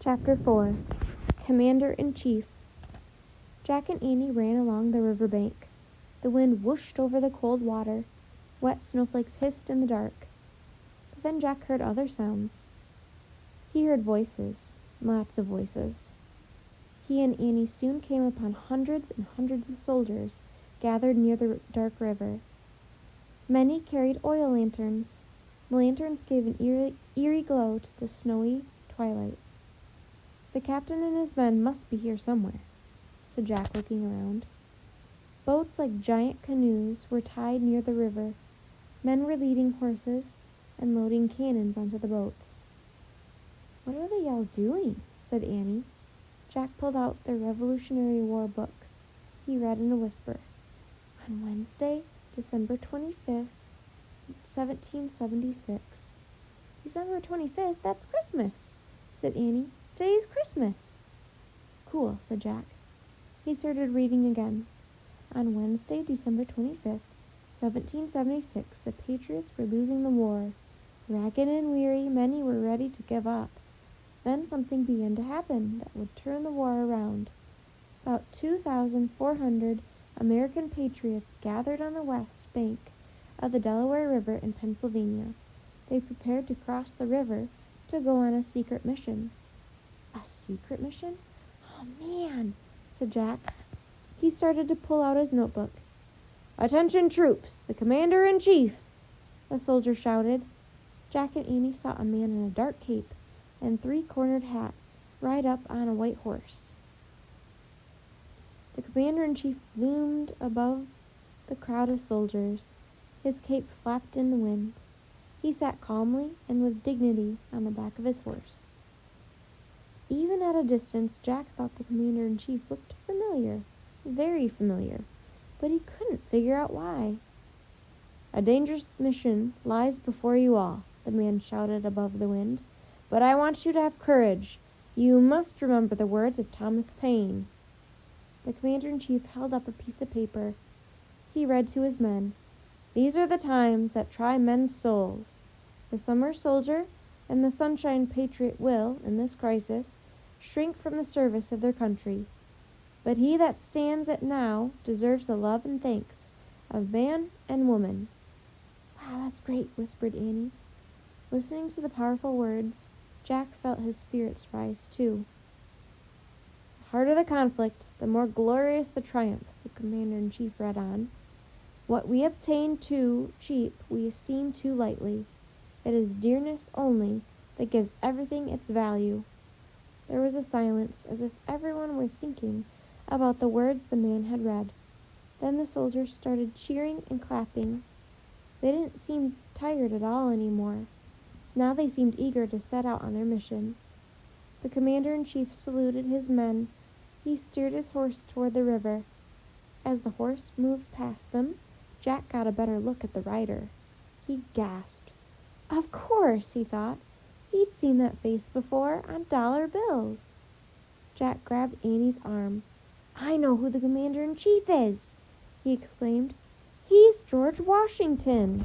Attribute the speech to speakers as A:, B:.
A: Chapter 4 Commander-in-Chief. Jack and Annie ran along the river bank. The wind whooshed over the cold water. Wet snowflakes hissed in the dark. But then Jack heard other sounds. He heard voices, lots of voices. He and Annie soon came upon hundreds and hundreds of soldiers gathered near the dark river. Many carried oil lanterns. The lanterns gave an eerie glow to the snowy twilight. "The captain and his men must be here somewhere," said Jack, looking around. Boats like giant canoes were tied near the river. Men were leading horses and loading cannons onto the boats. "What are they all doing?" said Annie. Jack pulled out the Revolutionary War book. He read in a whisper. "On Wednesday, December 25th, 1776. "December 25th? That's Christmas," said Annie. "Today's Christmas." "Cool," said Jack. He started reading again. "On Wednesday, December 25th, 1776, the Patriots were losing the war. Ragged and weary, many were ready to give up. Then something began to happen that would turn the war around. About 2,400 American patriots gathered on the west bank of the Delaware River in Pennsylvania. They prepared to cross the river to go on a secret mission." "A secret mission? Oh, man," said Jack. He started to pull out his notebook. "Attention troops, the commander-in-chief!" a soldier shouted. Jack and Annie saw a man in a dark cape and three-cornered hat ride up on a white horse. The commander-in-chief loomed above the crowd of soldiers. His cape flapped in the wind. He sat calmly and with dignity on the back of his horse. Even at a distance, Jack thought the commander-in-chief looked familiar, very familiar, but he couldn't figure out why. "A dangerous mission lies before you all," the man shouted above the wind. "But I want you to have courage. You must remember the words of Thomas Paine." The commander-in-chief held up a piece of paper. He read to his men. "These are the times that try men's souls. The summer soldier and the sunshine patriot will, in this crisis, shrink from the service of their country. But he that stands it now deserves the love and thanks of man and woman." "Wow, that's great," whispered Annie. Listening to the powerful words, Jack felt his spirits rise too. "The harder the conflict, the more glorious the triumph," the commander-in-chief read on. "What we obtain too cheap, we esteem too lightly. It is dearness only that gives everything its value." There was a silence, as if everyone were thinking about the words the man had read. Then the soldiers started cheering and clapping. They didn't seem tired at all anymore. Now they seemed eager to set out on their mission. The commander-in-chief saluted his men. He steered his horse toward the river. As the horse moved past them, Jack got a better look at the rider. He gasped. Of course, he thought. He'd seen that face before on dollar bills. Jack grabbed Annie's arm. "I know who the commander-in-chief is," he exclaimed. "He's George Washington."